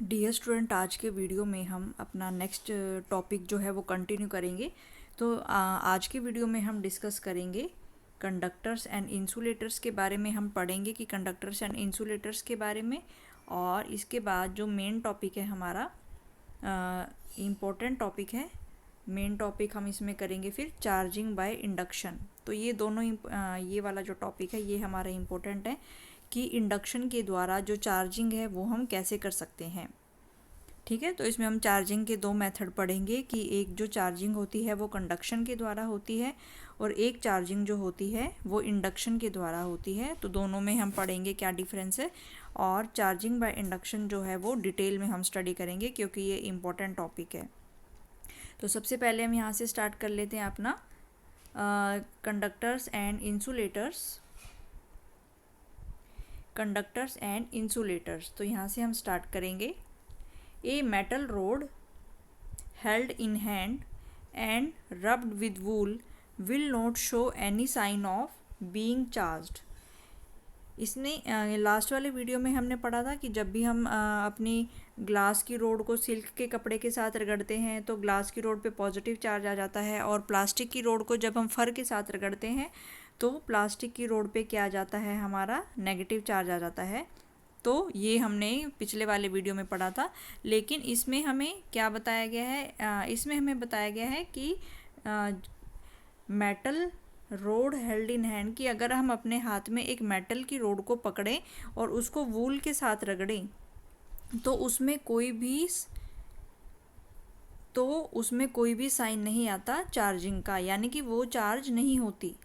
Dear student, आज के video में हम अपना नेक्स्ट टॉपिक जो है वो कंटिन्यू करेंगे। तो आज के वीडियो में हम डिस्कस करेंगे कंडक्टर्स एंड इंसुलेटर्स के बारे में। हम पढ़ेंगे कि कंडक्टर्स एंड इंसुलेटर्स के बारे में, और इसके बाद जो मेन टॉपिक है हमारा इम्पोर्टेंट टॉपिक है, मेन टॉपिक हम इसमें करेंगे फिर चार्जिंग बाय इंडक्शन। तो ये दोनों ये वाला जो टॉपिक है ये हमारा इम्पोर्टेंट है कि इंडक्शन के द्वारा जो चार्जिंग है वो हम कैसे कर सकते हैं। ठीक है, तो इसमें हम चार्जिंग के दो मेथड पढ़ेंगे कि एक जो चार्जिंग होती है वो कंडक्शन के द्वारा होती है और एक चार्जिंग जो होती है वो इंडक्शन के द्वारा होती है। तो दोनों में हम पढ़ेंगे क्या डिफरेंस है, और चार्जिंग बाय इंडक्शन जो है वो डिटेल में हम स्टडी करेंगे क्योंकि ये इम्पोर्टेंट टॉपिक है। तो सबसे पहले हम यहाँ से स्टार्ट कर लेते हैं अपना conductors and insulators. Conductors and insulators, तो यहाँ से हम स्टार्ट करेंगे। A metal rod held in hand and rubbed with wool will not show any sign of being charged. इसने लास्ट वाले वीडियो में हमने पढ़ा था कि जब भी हम अपनी ग्लास की रोड को सिल्क के कपड़े के साथ रगड़ते हैं तो ग्लास की रोड पे पॉजिटिव चार्ज आ जाता है, और प्लास्टिक की रोड को जब हम फर के साथ रगड़ते हैं तो प्लास्टिक की रोड पे क्या आ जाता है, हमारा नेगेटिव चार्ज आ जाता है। तो ये हमने पिछले वाले वीडियो में पढ़ा था। लेकिन इसमें हमें क्या बताया गया है, इसमें हमें बताया गया है कि metal rod held in hand, कि अगर हम अपने हाथ में एक मेटल की रोड को पकड़ें और उसको वूल के साथ रगड़ें तो उसमें कोई भी साइन नहीं आता चार्जिंग का, यानी कि वो चार्ज नहीं होती।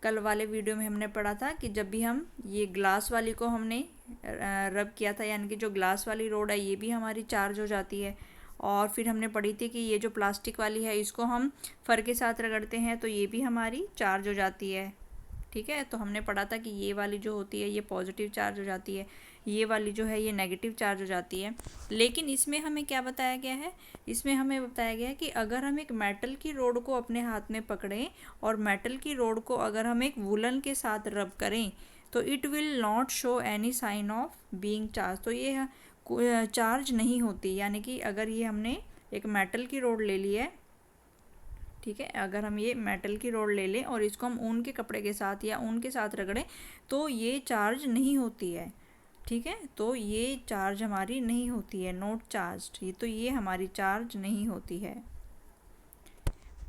कल वाले वीडियो में हमने पढ़ा था कि जब भी हम ये ग्लास वाली को हमने रब किया था, यानी कि जो ग्लास वाली रोड है ये भी हमारी चार्ज हो जाती है। और फिर हमने पढ़ी थी कि ये जो प्लास्टिक वाली है इसको हम फर के साथ रगड़ते हैं तो ये भी हमारी चार्ज हो जाती है। ठीक है, तो हमने पढ़ा था कि ये वाली जो होती है ये पॉजिटिव चार्ज हो जाती है, ये वाली जो है ये नेगेटिव चार्ज हो जाती है। लेकिन इसमें हमें क्या बताया गया है, इसमें हमें बताया गया है कि अगर हम एक मेटल की रोड को अपने हाथ में पकड़ें और मेटल की रोड को अगर हम एक वुलन के साथ रब करें तो it will not show any sign of being charge. तो ये चार्ज नहीं होती, यानी कि अगर ये हमने एक मेटल की रोड ले ली है, ठीक है, अगर हम ये मेटल की रोड ले लें और इसको हम ऊन के कपड़े के साथ या ऊन के साथ रगड़ें तो ये चार्ज नहीं होती है। ठीक है, तो ये चार्ज हमारी नहीं होती है, नॉट चार्ज्ड, ये तो ये हमारी चार्ज नहीं होती है।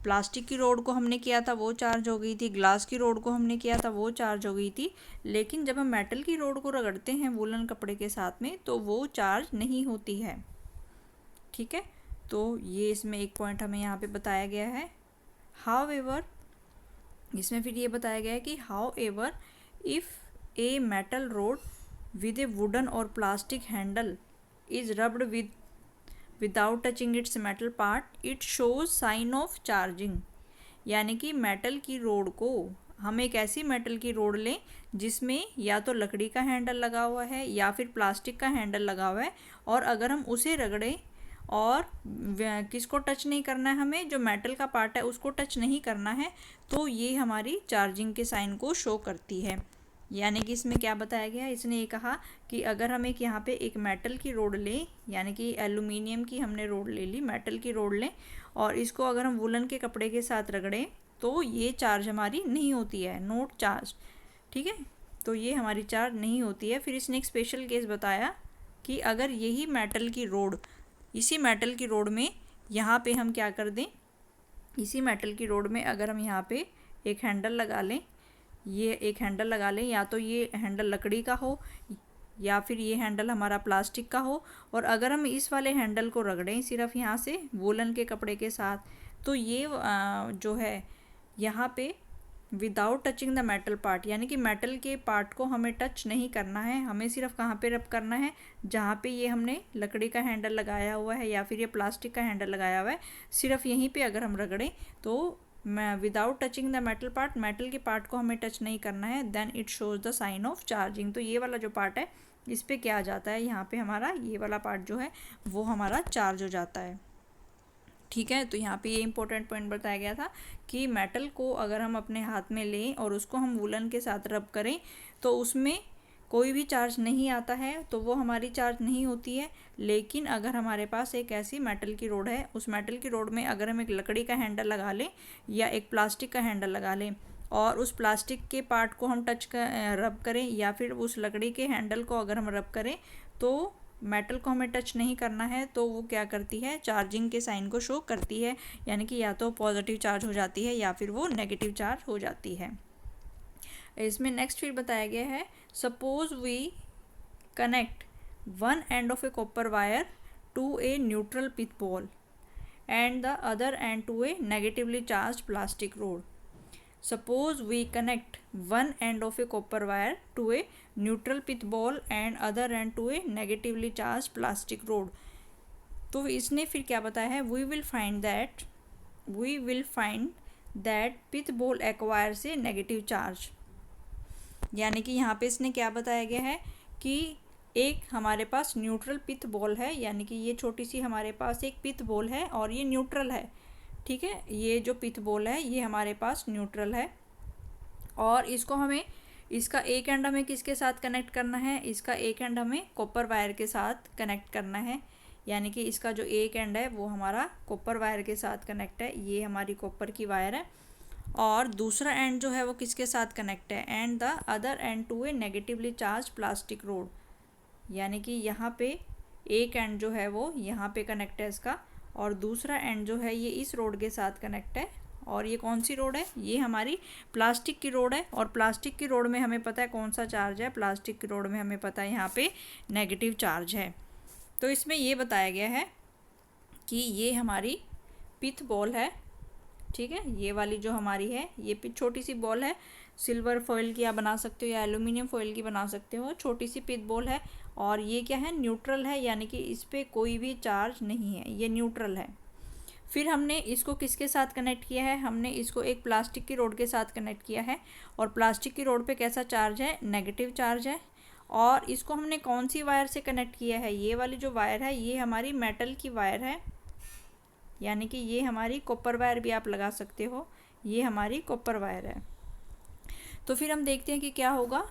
प्लास्टिक की रोड को हमने किया था वो चार्ज हो गई थी, ग्लास की रोड को हमने किया था वो चार्ज हो गई थी। लेकिन जब हम मेटल की रोड को रगड़ते हैं वूलन कपड़े के साथ में तो वो चार्ज नहीं होती है। ठीक है, तो ये इसमें एक पॉइंट हमें यहाँ पे बताया गया है। हाउएवर, इसमें फिर ये बताया गया है कि however if a metal rod with a wooden और plastic handle is rubbed without touching its metal part it shows sign of charging. यानी कि मेटल की रोड को, हम एक ऐसी मेटल की रोड लें जिसमें या तो लकड़ी का हैंडल लगा हुआ है या फिर प्लास्टिक का हैंडल लगा हुआ है, और अगर हम उसे रगड़ें और किसको टच नहीं करना है, हमें जो मेटल का पार्ट है उसको टच नहीं करना है, तो ये हमारी चार्जिंग के साइन को शो करती है। यानी कि इसमें क्या बताया गया है, इसने ये कहा कि अगर हम एक यहाँ पे एक मेटल की रोड लें, यानी कि एल्यूमिनियम की हमने रोड ले ली, मेटल की रोड लें और इसको अगर हम वुलन के कपड़े के साथ रगड़ें तो ये चार्ज हमारी नहीं होती है, नॉट चार्ज। ठीक है, तो ये हमारी चार्ज नहीं होती है। फिर इसने एक स्पेशल केस बताया कि अगर यही मेटल की रोड, इसी मेटल की रोड में यहाँ पे हम क्या कर दें, इसी मेटल की रोड में अगर हम यहाँ पे एक हैंडल लगा लें, ये एक हैंडल लगा लें, या तो ये हैंडल लकड़ी का हो या फिर ये हैंडल हमारा प्लास्टिक का हो, और अगर हम इस वाले हैंडल को रगड़ें सिर्फ यहाँ से वूलन के कपड़े के साथ, तो ये जो है यहाँ पे without touching the metal part, यानी कि मेटल के पार्ट को हमें टच नहीं करना है, हमें सिर्फ कहाँ पे रब करना है, जहाँ पे ये हमने लकड़ी का हैंडल लगाया हुआ है या फिर ये प्लास्टिक का हैंडल लगाया हुआ है, सिर्फ यहीं पे अगर हम रगड़ें तो without touching the metal part, metal के पार्ट को हमें टच नहीं करना है, then it shows the sign of charging. तो ये वाला जो पार्ट है इस पर क्या आ जाता है, यहाँ पे हमारा ये वाला पार्ट जो है वो हमारा चार्ज हो जाता है। ठीक है, तो यहाँ पे ये इंपॉर्टेंट पॉइंट बताया गया था कि मेटल को अगर हम अपने हाथ में लें और उसको हम वुलन के साथ रब करें तो उसमें कोई भी चार्ज नहीं आता है तो वो हमारी चार्ज नहीं होती है। लेकिन अगर हमारे पास एक ऐसी मेटल की रोड है, उस मेटल की रोड में अगर हम एक लकड़ी का हैंडल लगा लें या एक प्लास्टिक का हैंडल लगा लें और उस प्लास्टिक के पार्ट को हम रब करें या फिर उस लकड़ी के हैंडल को अगर हम रब करें तो मेटल को हमें टच नहीं करना है, तो वो क्या करती है, चार्जिंग के साइन को शो करती है, यानी कि या तो पॉजिटिव चार्ज हो जाती है या फिर वो नेगेटिव चार्ज हो जाती है। इसमें नेक्स्ट फिर बताया गया है, suppose we connect one end of a copper wire to a neutral pith ball and the other end to a negatively charge plastic rod. Suppose we connect one end of a copper wire to a neutral pith ball and other end to a negatively charged plastic rod. तो इसने फिर क्या बताया है, we will find that pith ball acquires a negative charge। यानी कि यहाँ पे इसने क्या बताया गया है कि एक हमारे पास न्यूट्रल पिथ बॉल है, यानी कि ये छोटी सी हमारे पास एक पिथ बॉल है और ये न्यूट्रल है। ठीक है, ये जो पिथ बॉल है ये हमारे पास न्यूट्रल है और इसको हमें, इसका एक एंड हमें किसके साथ कनेक्ट करना है, इसका एक एंड हमें कॉपर वायर के साथ कनेक्ट करना है। यानी कि इसका जो एक एंड है वो हमारा कॉपर वायर के साथ कनेक्ट है, ये हमारी कॉपर की वायर है, और दूसरा एंड जो है वो किसके साथ कनेक्ट है, and the other end to a negatively charge plastic rod. यानी कि यहाँ पे एक एंड जो है वो यहाँ पे कनेक्ट है इसका, और दूसरा एंड जो है ये इस रोड के साथ कनेक्ट है। और ये कौन सी रोड है, ये हमारी प्लास्टिक की रोड है, और प्लास्टिक की रोड में हमें पता है कौन सा चार्ज है, प्लास्टिक की रोड में हमें पता है यहाँ पे नेगेटिव चार्ज है। तो इसमें ये बताया गया है कि ये हमारी पिथ बॉल है। ठीक है, ये वाली जो हमारी है ये छोटी सी बॉल है, सिल्वर फॉइल की आप बना सकते हो या एल्यूमिनियम फॉइल की बना सकते हो, छोटी सी पिथ बॉल है, और ये क्या है, न्यूट्रल है, यानी कि इस पर कोई भी चार्ज नहीं है, ये न्यूट्रल है। फिर हमने इसको किसके साथ कनेक्ट किया है, हमने इसको एक प्लास्टिक की रोड के साथ कनेक्ट किया है, और प्लास्टिक की रोड पे कैसा चार्ज है, नेगेटिव चार्ज है। और इसको हमने कौन सी वायर से कनेक्ट किया है, ये वाली जो वायर है ये हमारी मेटल की वायर है, यानी कि ये हमारी कॉपर वायर भी आप लगा सकते हो, ये हमारी कॉपर वायर है। तो फिर हम देखते हैं कि क्या होगा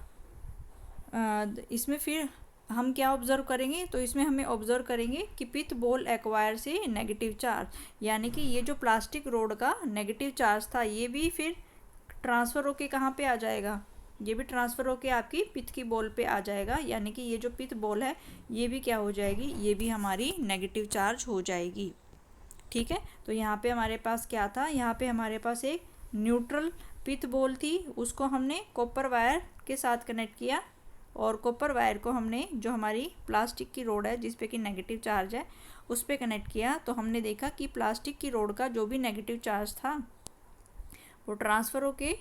इसमें। फिर हम क्या ऑब्ज़र्व करेंगे, तो इसमें हमें ऑब्ज़र्व करेंगे कि पिथ बॉल एक्वायर से नेगेटिव चार्ज, यानी कि ये जो प्लास्टिक रोड का नेगेटिव चार्ज था ये भी फिर ट्रांसफ़र होके कहाँ पे आ जाएगा, ये भी ट्रांसफ़र होके आपकी पिथ की बॉल पे आ जाएगा, यानी कि ये जो पिथ बॉल है ये भी क्या हो जाएगी, ये भी हमारी नेगेटिव चार्ज हो जाएगी। ठीक है, तो यहाँ पे हमारे पास क्या था, यहाँ पे हमारे पास एक न्यूट्रल पिथ बॉल थी, उसको हमने कॉपर वायर के साथ कनेक्ट किया, और कॉपर वायर को हमने जो हमारी प्लास्टिक की रोड है जिस पे कि नेगेटिव चार्ज है उस पे कनेक्ट किया। तो हमने देखा कि प्लास्टिक की रोड का जो भी नेगेटिव चार्ज था वो ट्रांसफ़र होके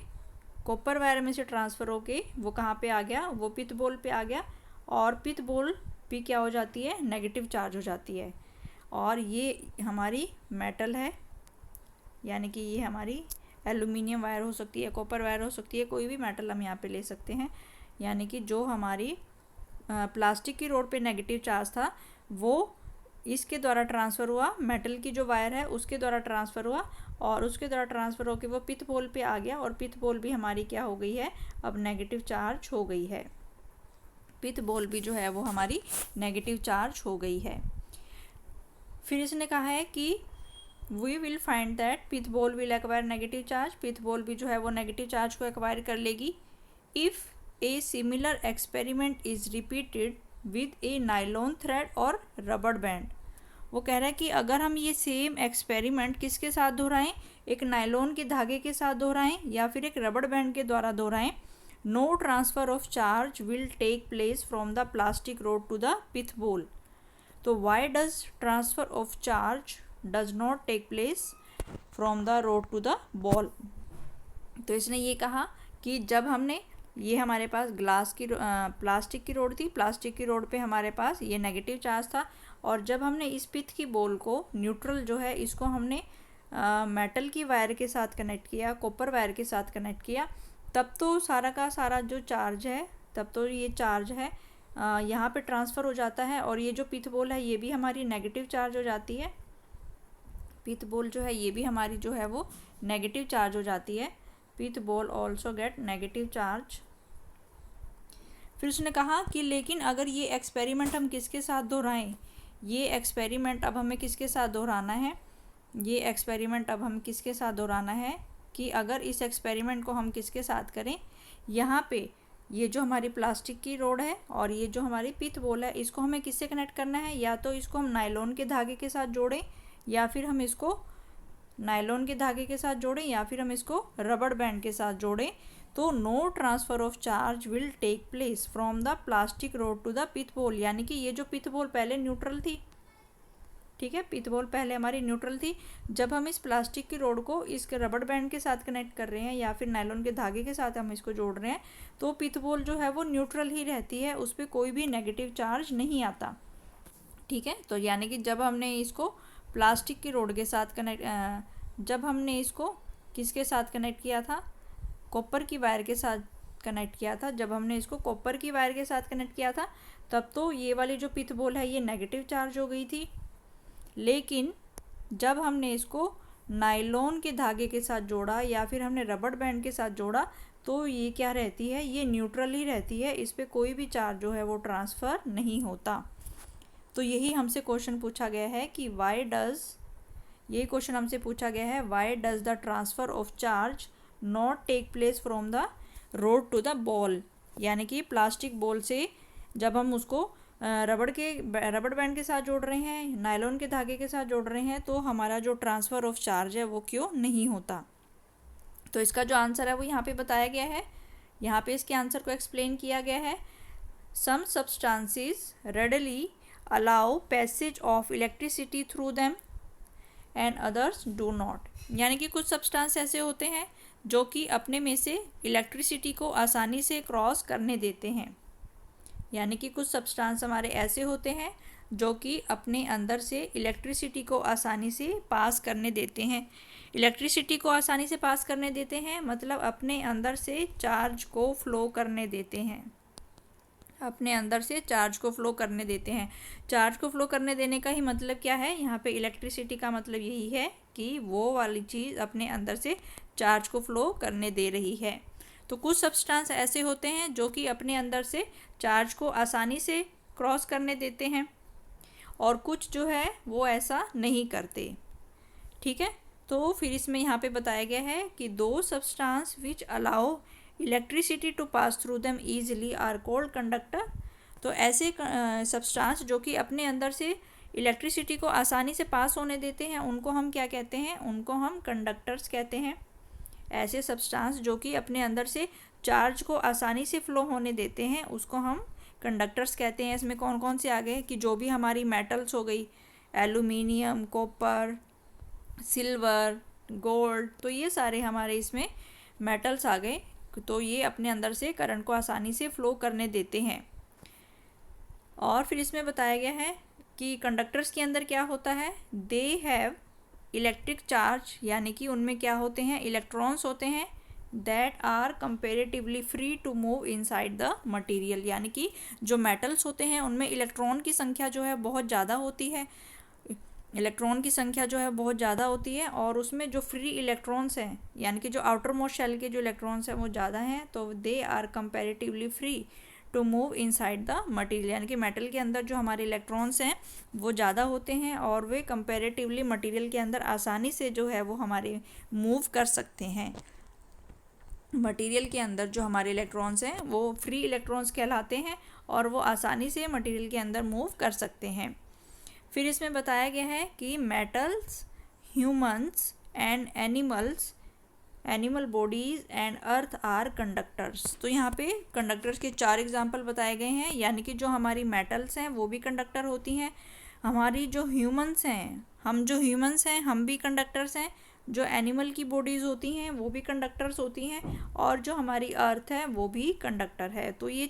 कॉपर वायर में से ट्रांसफ़र होके वो कहाँ पे आ गया, वो पिथ बॉल पे आ गया, और पिथ बॉल भी क्या हो जाती है, नेगेटिव चार्ज हो जाती है। और ये हमारी मेटल है, यानी कि ये हमारी एल्यूमिनियम वायर हो सकती है, कॉपर वायर हो सकती है, कोई भी मेटल हम यहाँ पे ले सकते हैं। यानी कि जो हमारी प्लास्टिक की रोड पे नेगेटिव चार्ज था वो इसके द्वारा ट्रांसफ़र हुआ, मेटल की जो वायर है उसके द्वारा ट्रांसफ़र हुआ, और उसके द्वारा ट्रांसफ़र होकर वो पिथ बॉल पे आ गया, और पिथ बॉल भी हमारी क्या हो गई है, अब नेगेटिव चार्ज हो गई है। पिथ बॉल भी जो है वो हमारी नेगेटिव चार्ज हो गई है। फिर इसने कहा है कि we will find that pith ball will acquire negative charge, pith ball भी जो है वो नेगेटिव चार्ज को एक्वायर कर लेगी if a similar experiment is repeated with A nylon thread और रबर बैंड। वो कह रहा है कि अगर हम ये सेम एक्सपेरिमेंट किसके साथ दोहराएं, एक नायलॉन के धागे के साथ दोहराएं या फिर एक रबर बैंड के द्वारा दोहराएं, no transfer of charge will take place from the plastic rod to the pith ball. तो why does transfer of charge does not take place from the rod to the ball. तो इसने ये कहा कि जब हमने, ये हमारे पास प्लास्टिक की रोड थी, प्लास्टिक की रोड पे हमारे पास ये नेगेटिव चार्ज था, और जब हमने इस पिथ की बॉल को, न्यूट्रल जो है इसको हमने मेटल की वायर के साथ कनेक्ट किया, कॉपर वायर के साथ कनेक्ट किया, तब तो सारा का सारा जो चार्ज है, तब तो ये चार्ज है यहाँ पे ट्रांसफ़र हो जाता है, और ये जो पिथ बॉल है ये भी हमारी नेगेटिव चार्ज हो जाती है, पिथ बॉल जो है ये भी हमारी जो है वो नेगेटिव चार्ज हो जाती है। Pith ball also get negative charge फिर उसने कहा कि लेकिन अगर ये एक्सपेरिमेंट हम किसके साथ दोहराएं, ये एक्सपेरिमेंट अब हमें किसके साथ दोहराना है, ये एक्सपेरिमेंट अब हम किसके साथ दोहराना है कि अगर इस एक्सपेरिमेंट को हम किसके साथ करें, यहाँ पे ये जो हमारी प्लास्टिक की रोड है और ये जो हमारी पिथ बॉल है, इसको हमें किससे कनेक्ट करना है, या तो इसको हम नायलॉन के धागे के साथ जोड़ें या फिर हम इसको नायलॉन के धागे के साथ जोड़ें या फिर हम इसको रबड़ बैंड के साथ जोड़ें, तो no transfer of charge will take place from the plastic rod to the pith ball. यानी कि ये जो पिथ बॉल पहले न्यूट्रल थी, ठीक है, पिथ बॉल पहले हमारी न्यूट्रल थी, जब हम इस प्लास्टिक की रोड को इस रबड़ बैंड के साथ कनेक्ट कर रहे हैं या फिर नायलॉन के धागे के साथ हम इसको जोड़ रहे हैं, तो पिथ बॉल जो है वो न्यूट्रल ही रहती है, उस पर कोई भी नेगेटिव चार्ज नहीं आता। ठीक है, तो यानी कि जब हमने इसको प्लास्टिक की रोड के साथ जब हमने इसको किसके साथ कनेक्ट किया था, कॉपर की वायर के साथ कनेक्ट किया था, जब हमने इसको कॉपर की वायर के साथ कनेक्ट किया था तब तो ये वाली जो पिथ बॉल है ये नेगेटिव चार्ज हो गई थी। लेकिन जब हमने इसको नायलॉन के धागे के साथ जोड़ा या फिर हमने रबड़ बैंड के साथ जोड़ा तो ये क्या रहती है, ये न्यूट्रल ही रहती है, इस पर कोई भी चार्ज जो है वो ट्रांसफ़र नहीं होता। तो यही हमसे क्वेश्चन पूछा गया है कि ये क्वेश्चन हमसे पूछा गया है why does the transfer of charge not take place from the rod to the ball. यानी कि प्लास्टिक बॉल से जब हम उसको रबड़ बैंड के साथ जोड़ रहे हैं, नायलॉन के धागे के साथ जोड़ रहे हैं, तो हमारा जो ट्रांसफ़र ऑफ चार्ज है वो क्यों नहीं होता। तो इसका जो आंसर है वो यहाँ पे बताया गया है, यहाँ पे इसके आंसर को एक्सप्लेन किया गया है। Some substances readily allow passage of electricity through them and others do not. यानी कि कुछ सब्सटेंस ऐसे होते हैं जो कि अपने में से इलेक्ट्रिसिटी को आसानी से क्रॉस करने देते हैं। यानी कि कुछ सब्सटेंस हमारे ऐसे होते हैं जो कि अपने अंदर से इलेक्ट्रिसिटी को आसानी से पास करने देते हैं। इलेक्ट्रिसिटी को आसानी से पास करने देते हैं मतलब अपने अंदर से चार्ज को फ्लो करने देते हैं, अपने अंदर से चार्ज को फ्लो करने देते हैं। चार्ज को फ्लो करने देने का ही मतलब क्या है, यहाँ पे इलेक्ट्रिसिटी का मतलब यही है कि वो वाली चीज़ अपने अंदर से चार्ज को फ्लो करने दे रही है। तो कुछ सब्सटेंस ऐसे होते हैं जो कि अपने अंदर से चार्ज को आसानी से क्रॉस करने देते हैं और कुछ जो है वो ऐसा नहीं करते। ठीक है, तो फिर इसमें यहाँ पे बताया गया है कि दो substance which allow electricity to pass through them easily are called conductor. तो ऐसे सब्सटेंस जो कि अपने अंदर से इलेक्ट्रिसिटी को आसानी से पास होने देते हैं उनको हम क्या कहते हैं, उनको हम कंडक्टर्स कहते हैं। ऐसे सब्सटेंस जो कि अपने अंदर से चार्ज को आसानी से फ्लो होने देते हैं उसको हम कंडक्टर्स कहते हैं। इसमें कौन कौन से आ गए कि जो भी हमारी मेटल्स हो गई, एल्यूमिनियम, कॉपर, सिल्वर, गोल्ड, तो ये सारे हमारे इसमें मेटल्स आ गए, तो ये अपने अंदर से करंट को आसानी से फ्लो करने देते हैं। और फिर इसमें बताया गया है कि कंडक्टर्स के अंदर क्या होता है, दे हैव इलेक्ट्रिक चार्ज, यानी कि उनमें क्या होते हैं, इलेक्ट्रॉन्स होते हैं, that are comparatively free to move inside the material. यानी कि जो मेटल्स होते हैं उनमें इलेक्ट्रॉन की संख्या जो है बहुत ज़्यादा होती है, इलेक्ट्रॉन की संख्या जो है बहुत ज़्यादा होती है और उसमें जो फ्री इलेक्ट्रॉन्स हैं यानी कि जो आउटर मोस्ट शेल के जो इलेक्ट्रॉन्स हैं वो ज़्यादा हैं, तो they are comparatively free to move inside the material. यानी कि मेटल के अंदर जो हमारे इलेक्ट्रॉन्स हैं वो ज़्यादा होते हैं और वे कंपेरेटिवली मटेरियल के अंदर आसानी से जो है वो हमारे मूव कर सकते हैं। मटेरियल के अंदर जो हमारे इलेक्ट्रॉन्स हैं वो फ्री इलेक्ट्रॉन्स कहलाते हैं और वो आसानी से मटेरियल के अंदर मूव कर सकते हैं। फिर इसमें बताया गया है कि metals, humans and animal bodies and earth are conductors. तो यहाँ पे कंडक्टर्स के 4 एग्जाम्पल बताए गए हैं। यानी कि जो हमारी मेटल्स हैं वो भी कंडक्टर होती हैं, हमारी जो ह्यूमंस हैं, हम भी कंडक्टर्स हैं, जो एनिमल की बॉडीज़ होती हैं वो भी कंडक्टर्स होती हैं और जो हमारी अर्थ है वो भी कंडक्टर है। तो ये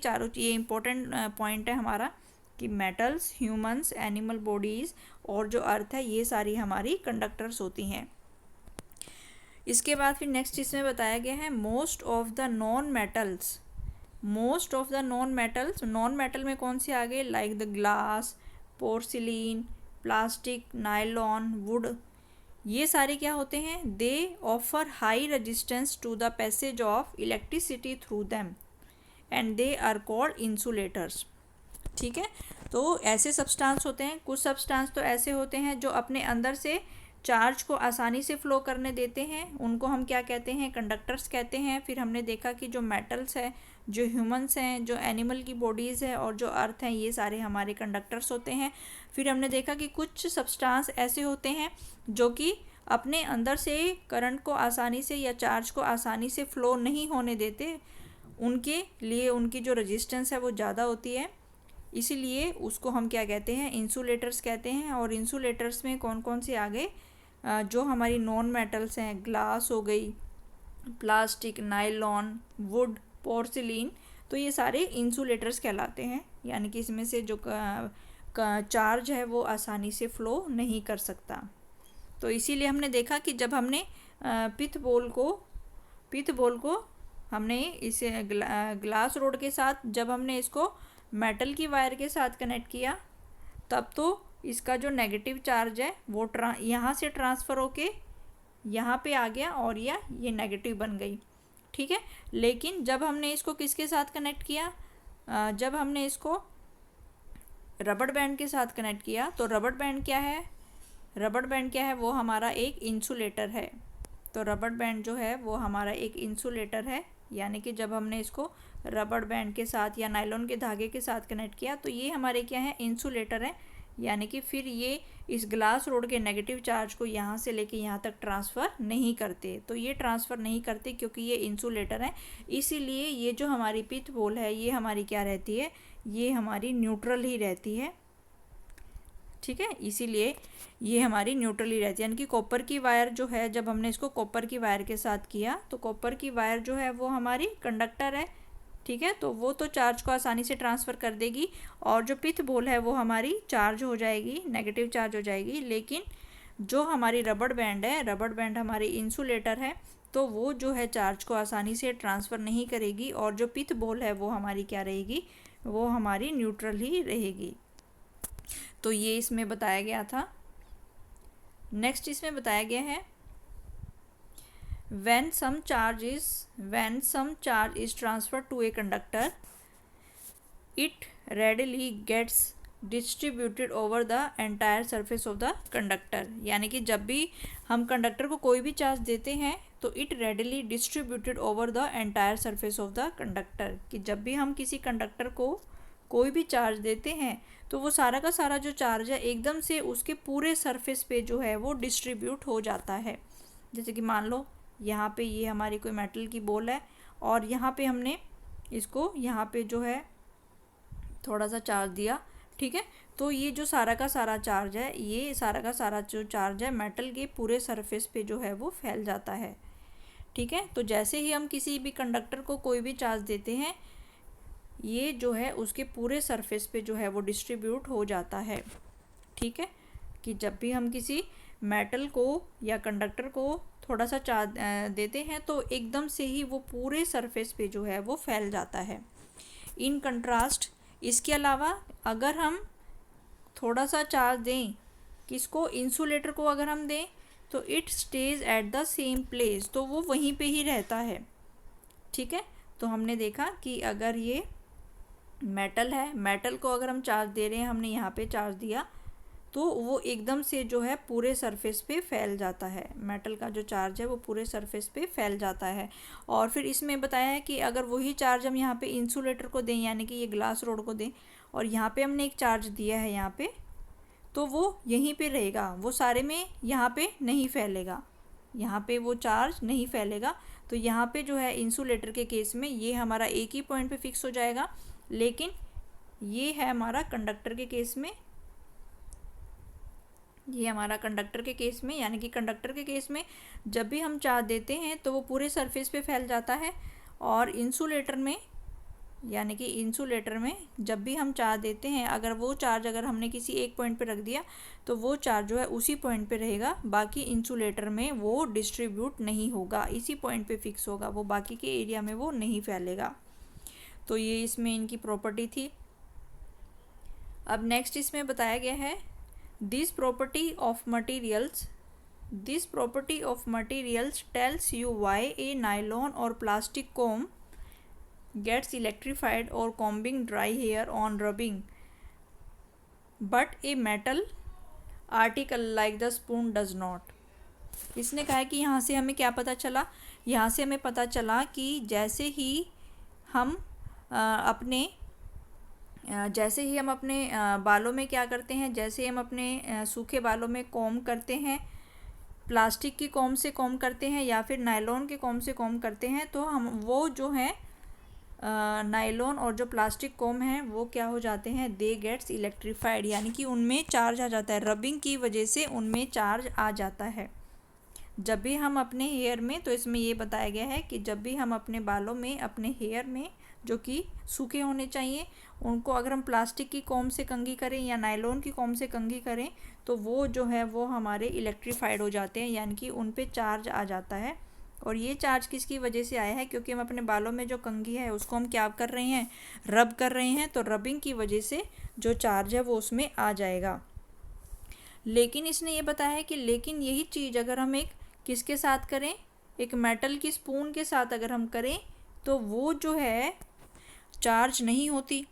इंपॉर्टेंट पॉइंट है हमारा कि मेटल्स, ह्यूमंस, एनिमल बॉडीज़ और जो अर्थ है ये सारी हमारी कंडक्टर्स होती हैं। इसके बाद फिर नेक्स्ट इसमें बताया गया है most of the non metal में कौन से आ गए, like the glass, porcelain, plastic, nylon, wood, ये सारे क्या होते हैं, they offer high resistance to the passage of electricity through them. And they are called insulators. ठीक है, तो ऐसे सब्सटेंस होते हैं, कुछ सब्सटेंस तो ऐसे होते हैं जो अपने अंदर से चार्ज को आसानी से फ्लो करने देते हैं, उनको हम क्या कहते हैं, कंडक्टर्स कहते हैं। फिर हमने देखा कि जो मेटल्स है, जो ह्यूमंस हैं, जो एनिमल की बॉडीज़ है और जो अर्थ हैं, ये सारे हमारे कंडक्टर्स होते हैं। फिर हमने देखा कि कुछ सब्सटेंस ऐसे होते हैं जो कि अपने अंदर से करंट को आसानी से या चार्ज को आसानी से फ्लो नहीं होने देते, उनके लिए उनकी जो रेजिस्टेंस है वो ज़्यादा होती है, इसीलिए उसको हम क्या कहते हैं, इंसुलेटर्स कहते हैं। और इंसुलेटर्स में कौन कौन से आगे जो हमारी नॉन मेटल्स हैं, ग्लास हो गई, प्लास्टिक, नायलॉन, वुड, पोर्सिलीन, तो ये सारे इंसुलेटर्स कहलाते हैं। यानी कि इसमें से जो चार्ज है वो आसानी से फ्लो नहीं कर सकता। तो इसीलिए हमने देखा कि जब हमने पित्त बॉल को हमने इसे ग्लास रोड के साथ जब हमने इसको मेटल की वायर के साथ कनेक्ट किया, तब तो इसका जो नेगेटिव चार्ज है वो यहाँ से ट्रांसफ़र होके यहाँ पे आ गया और ये नेगेटिव बन गई। ठीक है, लेकिन जब हमने इसको किसके साथ कनेक्ट किया, जब हमने इसको रबड़ बैंड के साथ कनेक्ट किया, तो रबड़ बैंड क्या है, वो हमारा एक इंसुलेटर है। तो रबड़ बैंड जो है वो हमारा एक इंसुलेटर है, यानी कि जब हमने इसको रबड़ बैंड के साथ या नायलॉन के धागे के साथ कनेक्ट किया तो ये हमारे क्या है, इंसुलेटर है। यानी कि फिर ये इस ग्लास रोड के नेगेटिव चार्ज को यहाँ से लेके यहाँ तक ट्रांसफ़र नहीं करते। तो ये ट्रांसफ़र नहीं करते क्योंकि ये इंसुलेटर है, इसीलिए ये जो हमारी पित्त बॉल है ये हमारी क्या रहती है, ये हमारी न्यूट्रल ही रहती है। ठीक है, इसीलिए ये हमारी न्यूट्रल ही रहती है। यानी कि कॉपर की वायर जो है, जब हमने इसको कॉपर की वायर के साथ किया तो कॉपर की वायर जो है वो हमारी कंडक्टर है। ठीक है, तो वो तो चार्ज को आसानी से ट्रांसफ़र कर देगी और जो पित्त बॉल है वो हमारी चार्ज हो जाएगी, नेगेटिव चार्ज हो जाएगी। लेकिन जो हमारी रबड़ बैंड हमारी इंसुलेटर है, तो वो जो है चार्ज को आसानी से ट्रांसफ़र नहीं करेगी और जो पित्त बॉल है वो हमारी क्या रहेगी, वो हमारी न्यूट्रल ही रहेगी। तो ये इसमें बताया गया था। नेक्स्ट इसमें बताया गया है when some charge is transferred to a conductor, it readily gets distributed over the entire surface of the conductor। यानी कि जब भी हम कंडक्टर को कोई भी चार्ज देते हैं तो it readily distributed over the entire surface of the conductor, कि जब भी हम किसी कंडक्टर को कोई भी चार्ज देते हैं तो वो सारा का सारा जो चार्ज है एकदम से उसके पूरे सरफेस पे जो है वो डिस्ट्रीब्यूट हो जाता है। जैसे कि मान लो यहाँ पे ये हमारी कोई मेटल की बॉल है और यहाँ पे हमने इसको यहाँ पे जो है थोड़ा सा चार्ज दिया। ठीक है, तो ये जो सारा का सारा चार्ज है, ये सारा का सारा जो चार्ज है मेटल के पूरे सरफेस पे जो है वो फैल जाता है। ठीक है, तो जैसे ही हम किसी भी कंडक्टर को कोई भी चार्ज देते हैं, ये जो है उसके पूरे सरफेस पे जो है वो डिस्ट्रीब्यूट हो जाता है। ठीक है, कि जब भी हम किसी मेटल को या कंडक्टर को थोड़ा सा चार्ज देते हैं तो एकदम से ही वो पूरे सरफेस पे जो है वो फैल जाता है। इन कंट्रास्ट, इसके अलावा अगर हम थोड़ा सा चार्ज दें, किसको, इंसुलेटर को अगर हम दें, तो it stage at the same place, तो वो वहीं पे ही रहता है। ठीक है, तो हमने देखा कि अगर ये मेटल है, मेटल को अगर हम चार्ज दे रहे हैं, हमने यहाँ पे चार्ज दिया तो वो एकदम से जो है पूरे सरफेस पे फैल जाता है। मेटल का जो चार्ज है वो पूरे सरफेस पे फैल जाता है। और फिर इसमें बताया है कि अगर वही चार्ज हम यहाँ पे इंसुलेटर को दें, यानी कि ये ग्लास रोड को दें, और यहाँ पे हमने एक चार्ज दिया है यहाँ पे, तो वो यहीं पे रहेगा, वो सारे में यहाँ पे नहीं फैलेगा, यहाँ पे वो चार्ज नहीं फैलेगा। तो यहाँ पे जो है इंसुलेटर के केस में ये हमारा एक ही पॉइंट पे फिक्स हो जाएगा, लेकिन ये है हमारा कंडक्टर के केस में, ये हमारा कंडक्टर के केस में, यानी कि कंडक्टर के केस में जब भी हम चार्ज देते हैं तो वो पूरे सरफेस पे फैल जाता है। और इंसुलेटर में, यानी कि इंसुलेटर में जब भी हम चार्ज देते हैं, अगर वो चार्ज अगर हमने किसी एक पॉइंट पे रख दिया तो वो चार्ज जो है उसी पॉइंट पे रहेगा, बाकी इंसुलेटर में वो डिस्ट्रीब्यूट नहीं होगा, इसी पॉइंट पे फिक्स होगा, वो बाकी के एरिया में वो नहीं फैलेगा। तो ये इसमें इनकी प्रॉपर्टी थी। अब नेक्स्ट इसमें बताया गया है This property of materials tells you why a nylon or plastic comb gets electrified or combing dry hair on rubbing, but a metal article like the spoon does not. इसने कहा है कि यहाँ से हमें क्या पता चला, यहाँ से हमें पता चला कि जैसे ही हम अपने बालों में क्या करते हैं, जैसे हम अपने सूखे बालों में कॉम्ब करते हैं, प्लास्टिक की कॉम्ब से कॉम्ब करते हैं या फिर नायलॉन के कॉम्ब से कॉम्ब करते हैं, तो हम वो जो है नायलॉन और जो प्लास्टिक कॉम्ब हैं वो क्या हो जाते हैं, दे गेट्स इलेक्ट्रीफाइड, यानी कि उनमें चार्ज आ जाता है, रबिंग की वजह से उनमें चार्ज आ जाता है। जब भी हम अपने हेयर में, तो इसमें ये बताया गया है कि जब भी हम अपने बालों में, अपने हेयर में जो कि सूखे होने चाहिए, उनको अगर हम प्लास्टिक की कॉम्ब से कंघी करें या नायलॉन की कॉम्ब से कंघी करें तो वो जो है वो हमारे इलेक्ट्रीफाइड हो जाते हैं, यानी कि उन पे चार्ज आ जाता है। और ये चार्ज किसकी वजह से आया है, क्योंकि हम अपने बालों में जो कंघी है उसको हम क्या कर रहे हैं, रब कर रहे हैं, तो रबिंग की वजह से जो चार्ज है वो उसमें आ जाएगा। लेकिन इसने ये बताया है कि लेकिन यही चीज़ अगर हम एक किसके साथ करें, एक मेटल की स्पून के साथ अगर हम करें तो वो जो है चार्ज नहीं होती।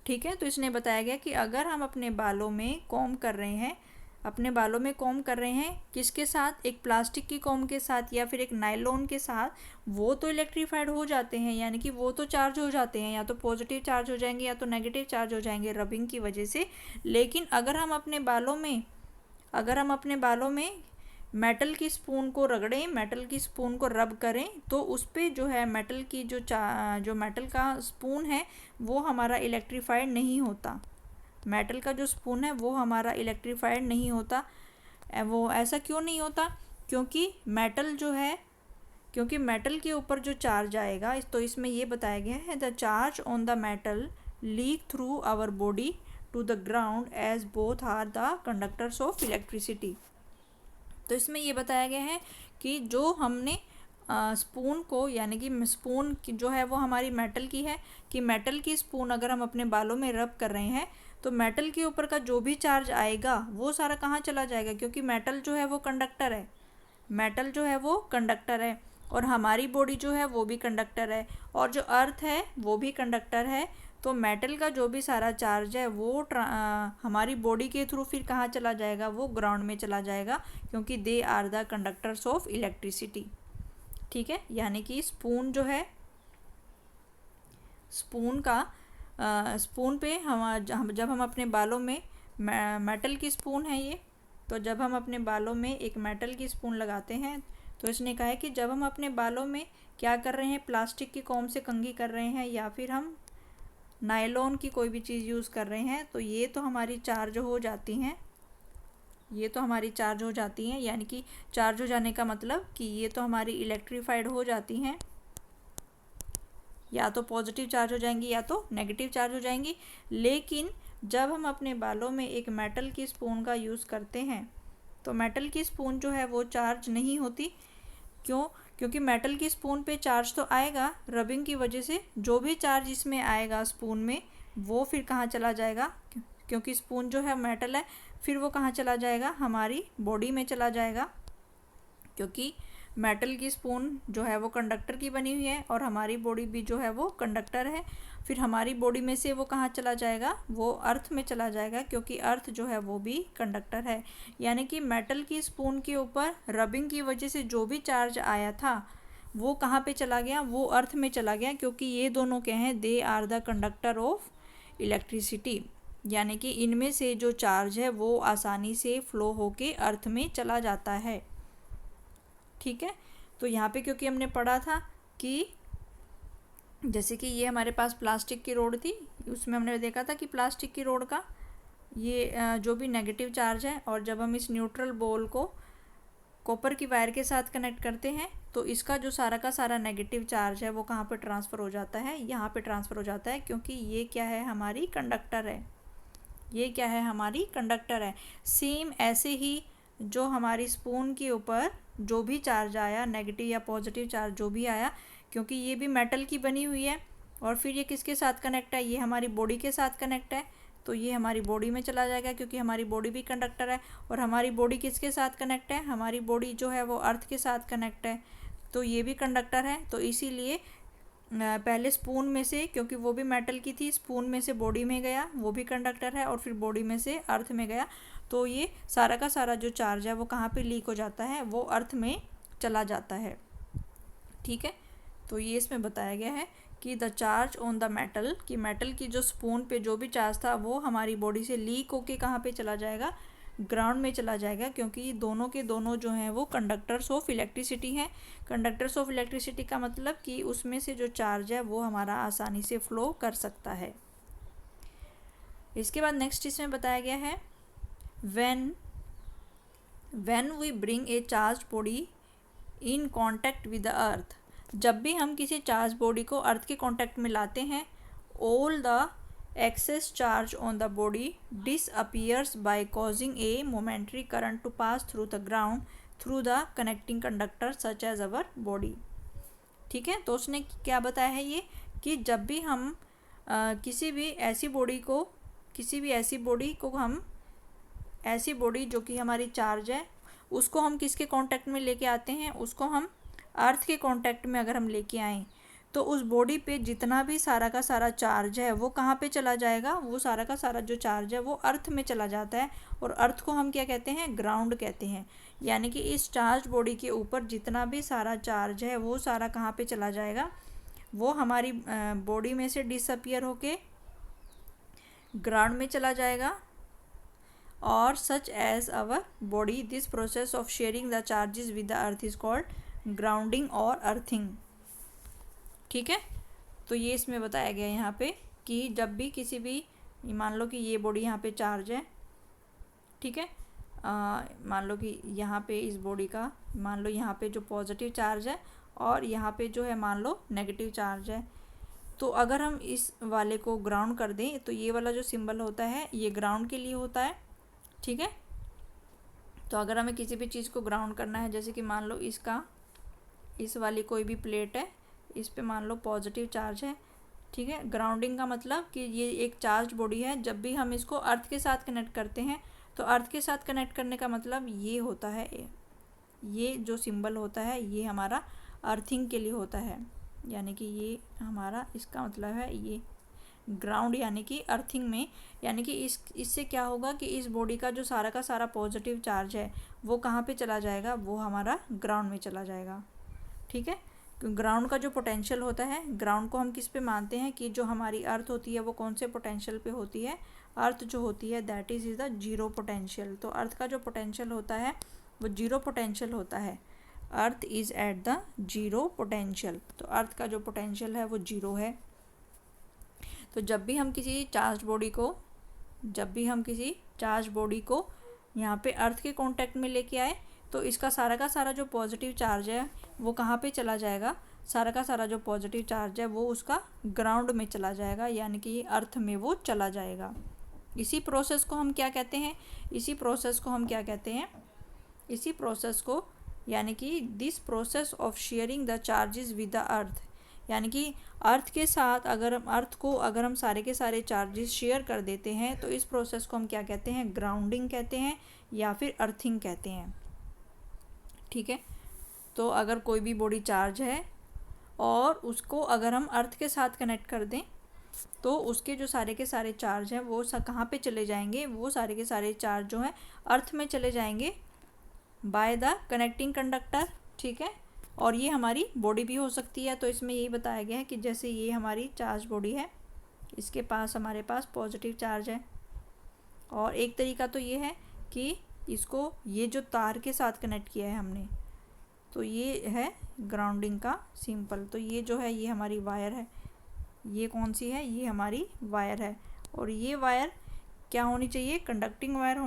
ठीक है, तो इसने बताया गया कि अगर हम अपने बालों में कॉम्ब कर रहे हैं, अपने बालों में कॉम्ब कर रहे हैं किसके साथ, एक प्लास्टिक की कॉम्ब के साथ या फिर एक नायलॉन के साथ, वो तो इलेक्ट्रीफाइड हो जाते हैं, यानी कि वो तो चार्ज हो जाते हैं, या तो पॉजिटिव चार्ज हो जाएंगे या तो नेगेटिव चार्ज हो जाएंगे रबिंग की वजह से। लेकिन अगर हम अपने बालों में मेटल की स्पून को रगड़ें, मेटल की स्पून को रब करें, तो उस पर जो है मेटल की जो मेटल का स्पून है वो हमारा इलेक्ट्रीफाइड नहीं होता। मेटल का जो स्पून है वो हमारा इलेक्ट्रीफाइड नहीं होता। वो ऐसा क्यों नहीं होता, क्योंकि मेटल के ऊपर जो चार्ज आएगा, तो इसमें ये बताया गया है, the charge on the metal leak through our body to the ground as both are the conductors of electricity. तो इसमें ये बताया गया है कि जो हमने स्पून को, यानी कि स्पून जो है वो हमारी मेटल की है, कि मेटल की स्पून अगर हम अपने बालों में रब कर रहे हैं तो मेटल के ऊपर का जो भी चार्ज आएगा वो सारा कहाँ चला जाएगा, क्योंकि मेटल जो है वो कंडक्टर है, मेटल जो है वो कंडक्टर है, और हमारी बॉडी जो है वो भी कंडक्टर है, और जो अर्थ है वो भी कंडक्टर है। तो मेटल का जो भी सारा चार्ज है वो हमारी बॉडी के थ्रू फिर कहाँ चला जाएगा, वो ग्राउंड में चला जाएगा, क्योंकि they are the conductors of electricity. ठीक है, यानी कि स्पून जो है, स्पून पे जब हम अपने बालों में मेटल की स्पून है ये, तो जब हम अपने बालों में एक मेटल की स्पून लगाते हैं, तो इसने कहा है कि जब हम अपने बालों में क्या कर रहे हैं, प्लास्टिक की कॉम्ब से कंघी कर रहे हैं या फिर हम नायलॉन की कोई भी चीज़ यूज़ कर रहे हैं, तो ये तो हमारी चार्ज हो जाती हैं, यानी कि चार्ज हो जाने का मतलब कि ये तो हमारी इलेक्ट्रीफाइड हो जाती हैं, या तो पॉजिटिव चार्ज हो जाएंगी या तो नेगेटिव चार्ज हो जाएंगी। लेकिन जब हम अपने बालों में एक मेटल की स्पून का यूज़ करते हैं तो मेटल की स्पून जो है वो चार्ज नहीं होती। क्यों, क्योंकि मेटल की स्पून पे चार्ज तो आएगा रबिंग की वजह से, जो भी चार्ज इसमें आएगा स्पून में वो फिर कहाँ चला जाएगा, क्योंकि स्पून जो है मेटल है, फिर वो कहाँ चला जाएगा, हमारी बॉडी में चला जाएगा, क्योंकि मेटल की स्पून जो है वो कंडक्टर की बनी हुई है और हमारी बॉडी भी जो है वो कंडक्टर है। फिर हमारी बॉडी में से वो कहाँ चला जाएगा, वो अर्थ में चला जाएगा, क्योंकि अर्थ जो है वो भी कंडक्टर है। यानी कि मेटल की स्पून के ऊपर रबिंग की वजह से जो भी चार्ज आया था वो कहाँ पे चला गया, वो अर्थ में चला गया, क्योंकि ये दोनों क्या हैं, they are the conductor of electricity, यानी कि इनमें से जो चार्ज है वो आसानी से फ्लो होके अर्थ में चला जाता है। ठीक है, तो यहाँ पे क्योंकि हमने पढ़ा था कि जैसे कि ये हमारे पास प्लास्टिक की रोड थी, उसमें हमने देखा था कि प्लास्टिक की रोड का ये जो भी नेगेटिव चार्ज है, और जब हम इस न्यूट्रल बॉल को कॉपर की वायर के साथ कनेक्ट करते हैं तो इसका जो सारा का सारा नेगेटिव चार्ज है वो कहाँ पे ट्रांसफ़र हो जाता है, यहाँ पे ट्रांसफ़र हो जाता है, क्योंकि ये क्या है, हमारी कंडक्टर है। सेम ऐसे ही जो हमारी स्पून के ऊपर जो भी चार्ज आया, नेगेटिव या पॉजिटिव चार्ज जो भी आया, क्योंकि ये भी मेटल की बनी हुई है और फिर ये किसके साथ कनेक्ट है, ये हमारी बॉडी के साथ कनेक्ट है, तो ये हमारी बॉडी में चला जाएगा, क्योंकि हमारी बॉडी भी कंडक्टर है। और हमारी बॉडी किसके साथ कनेक्ट है, हमारी बॉडी जो है वो अर्थ के साथ कनेक्ट है, तो ये भी कंडक्टर है। तो इसीलिए पहले स्पून में से, क्योंकि वो भी मेटल की थी, स्पून में से बॉडी में गया, वो भी कंडक्टर है, और फिर बॉडी में से अर्थ में गया, तो ये सारा का सारा जो चार्ज है वो कहाँ पे लीक हो जाता है, वो अर्थ में चला जाता है। ठीक है, तो ये इसमें बताया गया है कि the charge on the metal, कि मेटल की जो स्पून पे जो भी चार्ज था वो हमारी बॉडी से लीक होके कहाँ पे चला जाएगा, ग्राउंड में चला जाएगा, क्योंकि दोनों के दोनों जो हैं वो कंडक्टर्स ऑफ इलेक्ट्रिसिटी हैं। कंडक्टर्स ऑफ इलेक्ट्रिसिटी का मतलब कि उसमें से जो चार्ज है वो हमारा आसानी से फ्लो कर सकता है। इसके बाद नेक्स्ट इसमें बताया गया है when we bring a charged body in contact with the earth, जब भी हम किसी चार्ज बॉडी को अर्थ के कांटेक्ट में लाते हैं, all the excess charge on the body disappears by causing a momentary current to pass through the ground through the connecting conductor such as our body। ठीक है, तो उसने क्या बताया है ये, कि जब भी हम किसी भी ऐसी बॉडी जो कि हमारी चार्ज है, उसको हम किसके कांटेक्ट में लेके आते हैं, उसको हम अर्थ के कांटेक्ट में अगर हम लेके आएँ, तो उस बॉडी पे जितना भी सारा का सारा चार्ज है वो कहाँ पे चला जाएगा, वो सारा का सारा जो चार्ज है वो अर्थ में चला जाता है, और अर्थ को हम क्या कहते हैं, ग्राउंड कहते हैं। यानी कि इस चार्ज बॉडी के ऊपर जितना भी सारा चार्ज है वो सारा कहाँ पे चला जाएगा, वो हमारी बॉडी में से डिसअपियर होके ग्राउंड में चला जाएगा। और such as our body, this process of sharing the charges with the earth is called grounding और अर्थिंग। ठीक है, तो ये इसमें बताया गया है यहाँ पे कि जब भी किसी भी, मान लो कि ये बॉडी यहाँ पे चार्ज है, ठीक है, मान लो कि यहाँ पे इस बॉडी का, मान लो यहाँ पे जो पॉजिटिव चार्ज है और यहाँ पे जो है मान लो नेगेटिव चार्ज है, तो अगर हम इस वाले को ग्राउंड कर दें तो ये वाला जो सिंबल होता है ये ग्राउंड के लिए होता है। ठीक है, तो अगर हमें किसी भी चीज़ को ग्राउंड करना है, जैसे कि मान लो इस वाली कोई भी प्लेट है, इस पे मान लो पॉजिटिव चार्ज है। ठीक है, ग्राउंडिंग का मतलब कि ये एक चार्ज बॉडी है, जब भी हम इसको अर्थ के साथ कनेक्ट करते हैं, तो अर्थ के साथ कनेक्ट करने का मतलब ये होता है, ये जो सिंबल होता है ये हमारा अर्थिंग के लिए होता है। यानी कि ये हमारा, इसका मतलब है ये ग्राउंड, यानी कि अर्थिंग में, यानी कि इससे क्या होगा कि इस बॉडी का जो सारा का सारा पॉजिटिव चार्ज है वो कहाँ पे चला जाएगा, वो हमारा ग्राउंड में चला जाएगा। ठीक है, ग्राउंड का जो पोटेंशियल होता है, ग्राउंड को हम किस पे मानते हैं, कि जो हमारी अर्थ होती है वो कौन से पोटेंशियल पे होती है, अर्थ जो होती है that is the zero potential. तो अर्थ का जो पोटेंशियल होता है वो जीरो पोटेंशियल होता है, earth is at the zero potential. तो अर्थ का जो पोटेंशियल है वो जीरो है। तो जब भी हम किसी चार्ज बॉडी को यहाँ पे अर्थ के कांटेक्ट में लेके आए, तो इसका सारा का सारा जो पॉजिटिव चार्ज है वो कहाँ पे चला जाएगा, सारा का सारा जो पॉजिटिव चार्ज है वो उसका ग्राउंड में चला जाएगा, यानी कि अर्थ में वो चला जाएगा। इसी प्रोसेस को हम क्या कहते हैं, इसी प्रोसेस को यानी कि this process of sharing the charges with the अर्थ, यानी कि अर्थ के साथ अगर हम सारे के सारे चार्जेस शेयर कर देते हैं, तो इस प्रोसेस को हम क्या कहते हैं, ग्राउंडिंग कहते हैं या फिर अर्थिंग कहते हैं। ठीक है, तो अगर कोई भी बॉडी चार्ज है और उसको अगर हम अर्थ के साथ कनेक्ट कर दें, तो उसके जो सारे के सारे चार्ज हैं वो कहाँ पे चले जाएंगे, वो सारे के सारे चार्ज जो हैं अर्थ में चले जाएंगे बाय द कनेक्टिंग कंडक्टर। ठीक है, और ये हमारी बॉडी भी हो सकती है। तो इसमें यही बताया गया है कि जैसे ये हमारी चार्ज बॉडी है, इसके पास हमारे पास पॉजिटिव चार्ज है, और एक तरीका तो ये है कि इसको ये जो तार के साथ कनेक्ट किया है हमने, तो ये है ग्राउंडिंग का सिंपल। तो ये जो है ये हमारी वायर है, ये कौन सी है, ये हमारी वायर है, और ये वायर क्या होनी चाहिए, कंडक्टिंग वायर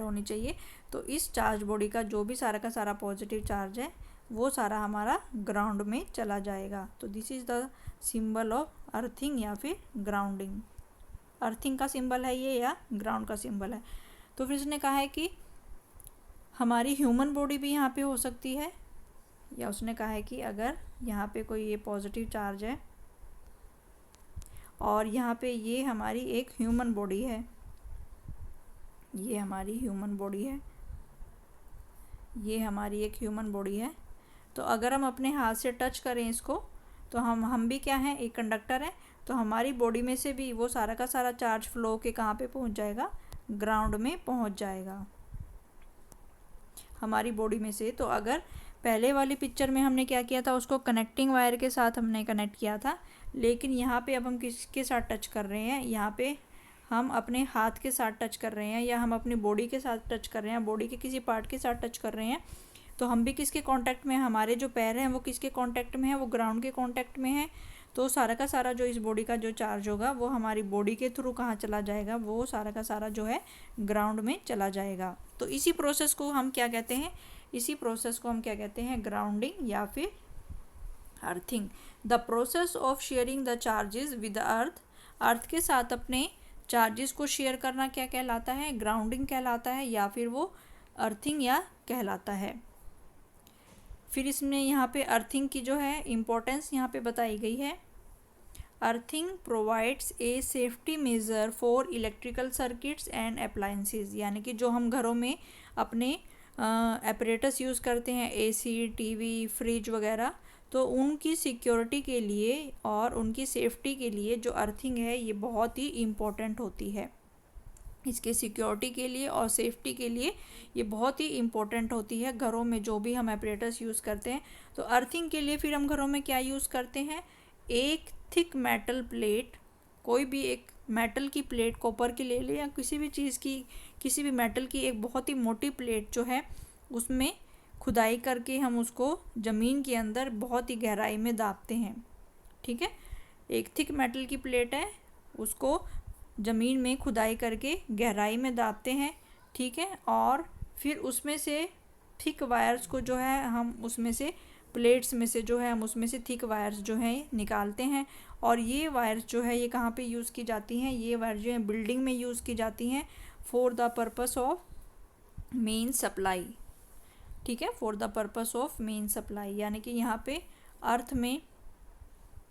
होनी चाहिए। तो इस चार्ज बॉडी का जो भी सारा का सारा पॉजिटिव चार्ज है वो सारा हमारा ग्राउंड में चला जाएगा। तो this is the symbol of earthing या फिर ग्राउंडिंग। अर्थिंग का सिंबल है ये या ग्राउंड का सिंबल है। तो फिर उसने कहा है कि हमारी ह्यूमन बॉडी भी यहाँ पे हो सकती है, या उसने कहा है कि अगर यहाँ पे कोई ये पॉजिटिव चार्ज है और यहाँ पे ये हमारी एक ह्यूमन बॉडी है, ये हमारी एक ह्यूमन बॉडी है, तो अगर हम अपने हाथ से टच करें इसको तो हम भी क्या हैं, एक कंडक्टर हैं, तो हमारी बॉडी में से भी वो सारा का सारा चार्ज फ्लो के कहाँ पे पहुँच जाएगा, ग्राउंड में पहुँच जाएगा हमारी बॉडी में से। तो अगर पहले वाली पिक्चर में हमने क्या किया था, उसको कनेक्टिंग वायर के साथ हमने कनेक्ट किया था, लेकिन यहाँ पे अब हम किसके साथ टच कर रहे हैं, यहाँ पे हम अपने हाथ के साथ टच कर रहे हैं या हम अपनी बॉडी के साथ टच कर रहे हैं, बॉडी के किसी पार्ट के साथ टच कर रहे हैं। तो हम भी किसके कांटेक्ट में हैं, हमारे जो पैर हैं वो किसके कांटेक्ट में है, वो ग्राउंड के कांटेक्ट में है। तो सारा का सारा जो इस बॉडी का जो चार्ज होगा वो हमारी बॉडी के थ्रू कहाँ चला जाएगा, वो सारा का सारा जो है ग्राउंड में चला जाएगा। तो इसी प्रोसेस को हम क्या कहते हैं, इसी प्रोसेस को हम क्या कहते हैं, ग्राउंडिंग या फिर earthing. The process of sharing the charges with earth, earth के साथ अपने चार्जेस को शेयर करना क्या कहलाता है, ग्राउंडिंग कहलाता है या फिर वो अर्थिंग या कहलाता है। फिर इसमें यहाँ पे अर्थिंग की जो है इम्पोर्टेंस यहाँ पे बताई गई है। Earthing provides a safety major for electrical circuits and appliances, यानी कि जो हम घरों में अपने एपरेटस यूज़ करते हैं, एसी, टीवी, फ्रिज वगैरह, तो उनकी सिक्योरिटी के लिए और उनकी सेफ्टी के लिए जो अर्थिंग है ये बहुत ही इम्पोर्टेंट होती है। इसके सिक्योरिटी के लिए और सेफ्टी के लिए ये बहुत ही इम्पोर्टेंट होती है घरों में जो भी हम एपरेटस यूज़ करते हैं। तो अर्थिंग के लिए फिर हम घरों में क्या यूज़ करते हैं, एक थिक मेटल प्लेट, कोई भी एक मेटल की प्लेट, कॉपर की ले लें या किसी भी चीज़ की, किसी भी मेटल की एक बहुत ही मोटी प्लेट जो है उसमें खुदाई करके हम उसको ज़मीन के अंदर बहुत ही गहराई में दाबते हैं। ठीक है, एक थिक मेटल की प्लेट है, उसको ज़मीन में खुदाई करके गहराई में दाबते हैं। ठीक है, और फिर उसमें से थिक वायर्स को जो है हम उसमें से प्लेट्स में से जो है हम उसमें से थिक वायर्स जो हैं निकालते हैं। और ये वायर्स जो है ये कहाँ पे यूज़ की जाती हैं, ये वायर जो है बिल्डिंग में यूज़ की जाती हैं for the purpose of main supply. ठीक है, for the purpose of main supply, यानी कि यहाँ पे अर्थ में,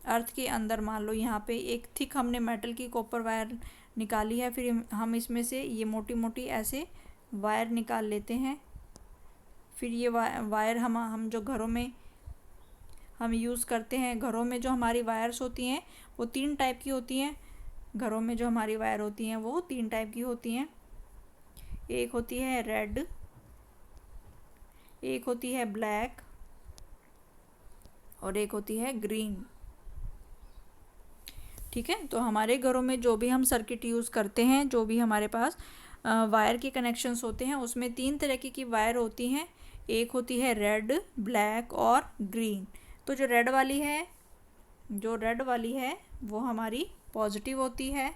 अर्थ के अंदर मान लो यहाँ पे एक थिक हमने मेटल की कॉपर वायर निकाली है, फिर हम इसमें से ये मोटी मोटी ऐसे वायर निकाल लेते हैं। फिर ये वायर हम जो घरों में हम यूज़ करते हैं, घरों में जो हमारी वायर्स होती हैं वो 3 टाइप की होती हैं। घरों में जो हमारी वायर होती हैं वो 3 टाइप की होती हैं। एक होती है रेड, एक होती है ब्लैक और एक होती है ग्रीन। ठीक है, तो हमारे घरों में जो भी हम सर्किट यूज़ करते हैं, जो भी हमारे पास वायर के कनेक्शंस होते हैं, उसमें 3 तरह की वायर होती हैं। एक होती है रेड, ब्लैक और ग्रीन। तो जो रेड वाली है वो हमारी पॉजिटिव होती है,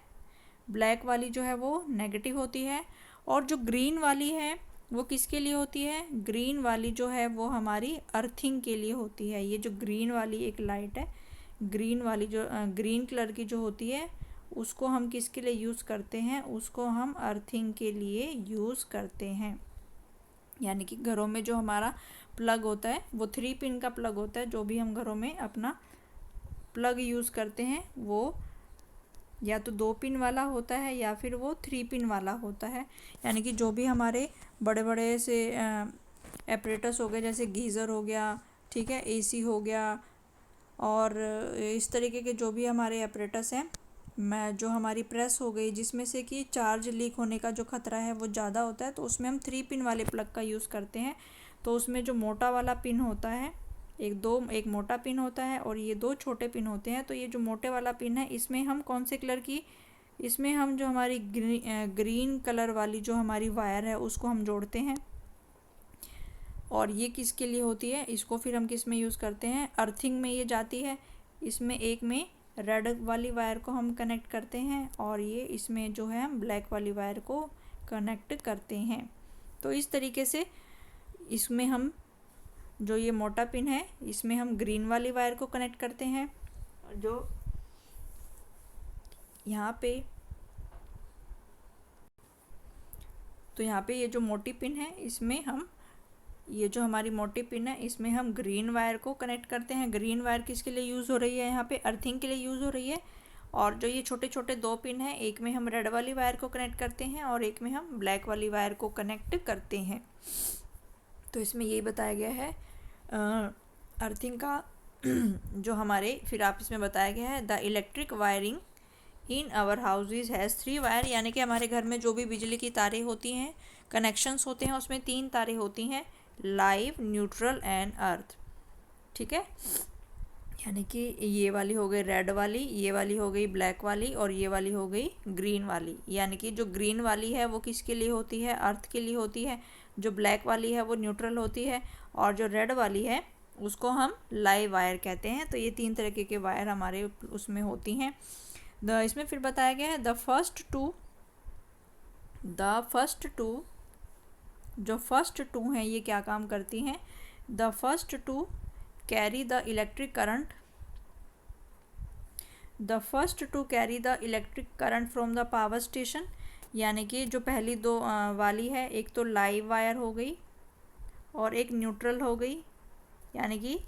ब्लैक वाली जो है वो नेगेटिव होती है, और जो ग्रीन वाली है वो किसके लिए होती है, ग्रीन वाली जो है वो हमारी अर्थिंग के लिए होती है। ये जो ग्रीन वाली एक लाइट है, ग्रीन वाली जो ग्रीन कलर की जो होती है उसको हम किसके लिए यूज़ करते हैं, उसको हम अर्थिंग के लिए यूज़ करते हैं। यानी कि घरों में जो हमारा प्लग होता है वो 3 पिन का प्लग होता है। जो भी हम घरों में अपना प्लग यूज़ करते हैं वो या तो 2 पिन वाला होता है या फिर वो 3 पिन वाला होता है। यानी कि जो भी हमारे बड़े बड़े से एपरेटस हो गए, जैसे गीज़र हो गया, ठीक है, एसी हो गया, और इस तरीके के जो भी हमारे एपरेटस हैं, जो हमारी प्रेस हो गई जिसमें से कि चार्ज लीक होने का जो खतरा है वो ज़्यादा होता है, तो उसमें हम 3 पिन वाले प्लग का यूज़ करते हैं। तो उसमें जो मोटा वाला पिन होता है, एक मोटा पिन होता है और ये 2 छोटे पिन होते हैं। तो ये जो मोटे वाला पिन है इसमें हम कौन से कलर की, इसमें हम जो हमारी ग्रीन कलर वाली जो हमारी वायर है उसको हम जोड़ते हैं। और ये किसके लिए होती है, इसको फिर हम किस में यूज़ करते हैं, अर्थिंग में ये जाती है। इसमें एक में रेड वाली वायर को हम कनेक्ट करते हैं और ये इसमें जो है हम ब्लैक वाली वायर को कनेक्ट करते हैं। तो इस तरीके से इसमें हम जो ये मोटा पिन है इसमें हम ग्रीन वाली वायर को कनेक्ट करते हैं, और जो यहाँ पे तो यहाँ पे ये जो मोटी पिन है इसमें हम, ये जो हमारी मोटी पिन है इसमें हम ग्रीन वायर को कनेक्ट करते हैं। ग्रीन वायर किसके लिए यूज़ हो रही है, यहाँ पे अर्थिंग के लिए यूज़ हो रही है। और जो ये छोटे छोटे 2 पिन हैं, एक में हम रेड वाली वायर को कनेक्ट करते हैं और एक में हम ब्लैक वाली वायर को कनेक्ट करते हैं। तो इसमें यही बताया गया है अर्थिंग का जो हमारे फिर आप इसमें बताया गया है, the electric wiring in our houses has 3 wire, यानी कि हमारे घर में जो भी बिजली की तारें होती हैं, कनेक्शंस होते हैं, उसमें 3 तारें होती हैं, लाइव, न्यूट्रल एंड अर्थ। ठीक है, यानी कि ये वाली हो गई रेड वाली, ये वाली हो गई ब्लैक वाली, और ये वाली हो गई ग्रीन वाली। यानी कि जो ग्रीन वाली है वो किसके लिए होती है, अर्थ के लिए होती है, जो ब्लैक वाली है वो न्यूट्रल होती है, और जो रेड वाली है उसको हम लाइव वायर कहते हैं। तो ये 3 तरीके के वायर हमारे उसमें होती हैं। इसमें फिर बताया गया है द फर्स्ट टू जो फर्स्ट टू हैं ये क्या काम करती हैं, the first two carry the electric current from the power station. यानी कि जो पहली दो वाली है, एक तो लाइव वायर हो गई और एक न्यूट्रल हो गई। यानी कि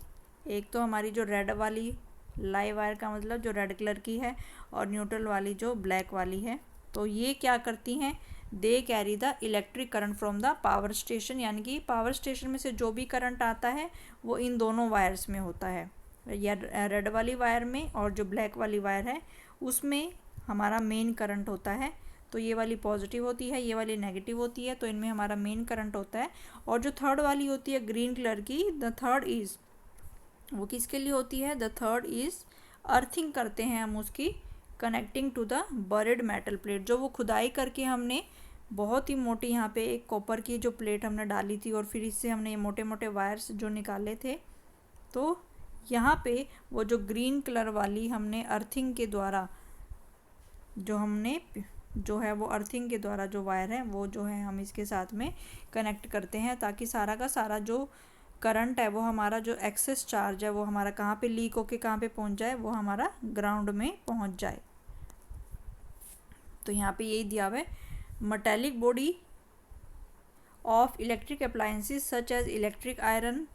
एक तो हमारी जो रेड वाली, लाइव वायर का मतलब जो रेड कलर की है, और न्यूट्रल वाली जो ब्लैक वाली है, तो ये क्या करती हैं, they carry the electric current from the power station. यानी कि पावर स्टेशन में से जो भी करंट आता है वो इन दोनों वायर्स में होता है, या रेड वाली वायर में और जो ब्लैक वाली वायर है उसमें हमारा मेन करंट होता है। तो ये वाली पॉजिटिव होती है, ये वाली नेगेटिव होती है, तो इनमें हमारा मेन करंट होता है। और जो थर्ड वाली होती है ग्रीन कलर की, द थर्ड इज़, वो किसके लिए होती है, द थर्ड इज़ अर्थिंग करते हैं हम उसकी, connecting to the buried metal plate. जो वो खुदाई करके हमने बहुत ही मोटी यहाँ पे एक कॉपर की जो प्लेट हमने डाली थी, और फिर इससे हमने ये मोटे मोटे वायर्स जो निकाले थे, तो यहाँ पे वो जो ग्रीन कलर वाली हमने अर्थिंग के द्वारा जो है वो अर्थिंग के द्वारा जो वायर है वो जो है हम इसके साथ में कनेक्ट करते हैं, ताकि सारा का सारा जो करंट है वो हमारा जो एक्सेस चार्ज है वो हमारा कहाँ पे लीक होके कहाँ पे पहुँच जाए, वो हमारा ग्राउंड में पहुँच जाए। तो यहाँ पे यही दिया हुआ है, metallic body of electric appliances such as electric iron.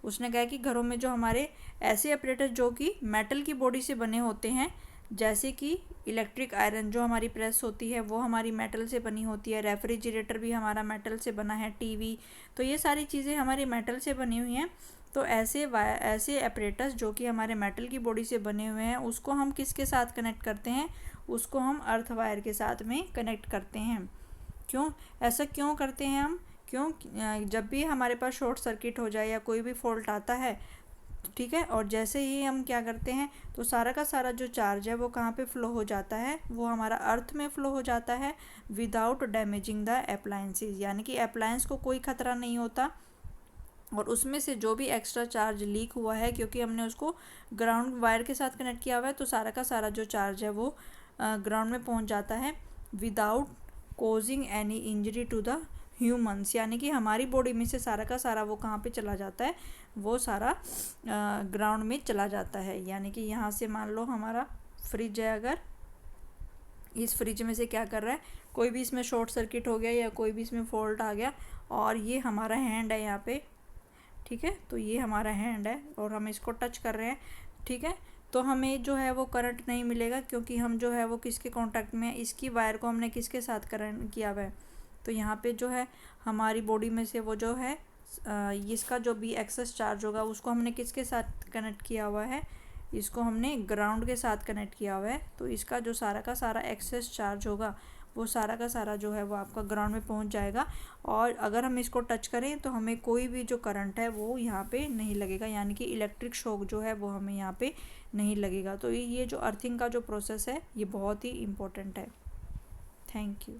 उसने कहा कि घरों में जो हमारे ऐसे ऑपरेटर जो कि मेटल की बॉडी से बने होते हैं, जैसे कि इलेक्ट्रिक आयरन जो हमारी प्रेस होती है वो हमारी मेटल से बनी होती है, रेफ्रिजरेटर भी हमारा मेटल से बना है, टीवी, तो ये सारी चीज़ें हमारी मेटल से बनी हुई हैं। तो ऐसे ऑपरेटर्स जो कि हमारे मेटल की बॉडी से बने हुए हैं, उसको हम किसके साथ कनेक्ट करते हैं, उसको हम अर्थ वायर के साथ में कनेक्ट करते हैं। क्यों ऐसा क्यों करते हैं हम, क्यों, जब भी हमारे पास शॉर्ट सर्किट हो जाए या कोई भी फॉल्ट आता है, ठीक है, और जैसे ही हम क्या करते हैं, तो सारा का सारा जो चार्ज है वो कहाँ पे फ़्लो हो जाता है, वो हमारा अर्थ में फ़्लो हो जाता है, विदाउट डैमेजिंग द अप्लायंसेस। यानी कि अप्लायंस को कोई ख़तरा नहीं होता, और उसमें से जो भी एक्स्ट्रा चार्ज लीक हुआ है, क्योंकि हमने उसको ग्राउंड वायर के साथ कनेक्ट किया हुआ है, तो सारा का सारा जो चार्ज है वो ग्राउंड में पहुंच जाता है, without causing any injury to the humans. यानी कि हमारी बॉडी में से सारा का सारा वो कहाँ पे चला जाता है, वो सारा ग्राउंड में चला जाता है। यानी कि यहाँ से मान लो हमारा फ्रिज है, अगर इस फ्रिज में से क्या कर रहा है, कोई भी इसमें शॉर्ट सर्किट हो गया या कोई भी इसमें फॉल्ट आ गया, और ये हमारा हैंड है यहाँ पे, ठीक है, तो ये हमारा हैंड है और हम इसको टच कर रहे हैं, ठीक है, तो हमें जो है वो करंट नहीं मिलेगा, क्योंकि हम जो है वो किसके कांटेक्ट में है, इसकी वायर को हमने किसके साथ करंट किया हुआ है। तो यहाँ पे जो है हमारी बॉडी में से वो जो है इसका जो भी एक्सेस चार्ज होगा उसको हमने किसके साथ कनेक्ट किया हुआ है, इसको हमने ग्राउंड के साथ कनेक्ट किया हुआ है। तो इसका जो सारा का सारा एक्सेस चार्ज होगा वो सारा का सारा जो है वो आपका ग्राउंड में पहुंच जाएगा, और अगर हम इसको टच करें तो हमें कोई भी जो करंट है वो यहाँ पे नहीं लगेगा, यानी कि इलेक्ट्रिक शॉक जो है वो हमें यहाँ पे नहीं लगेगा। तो ये जो अर्थिंग का जो प्रोसेस है ये बहुत ही इम्पोर्टेंट है। Thank you.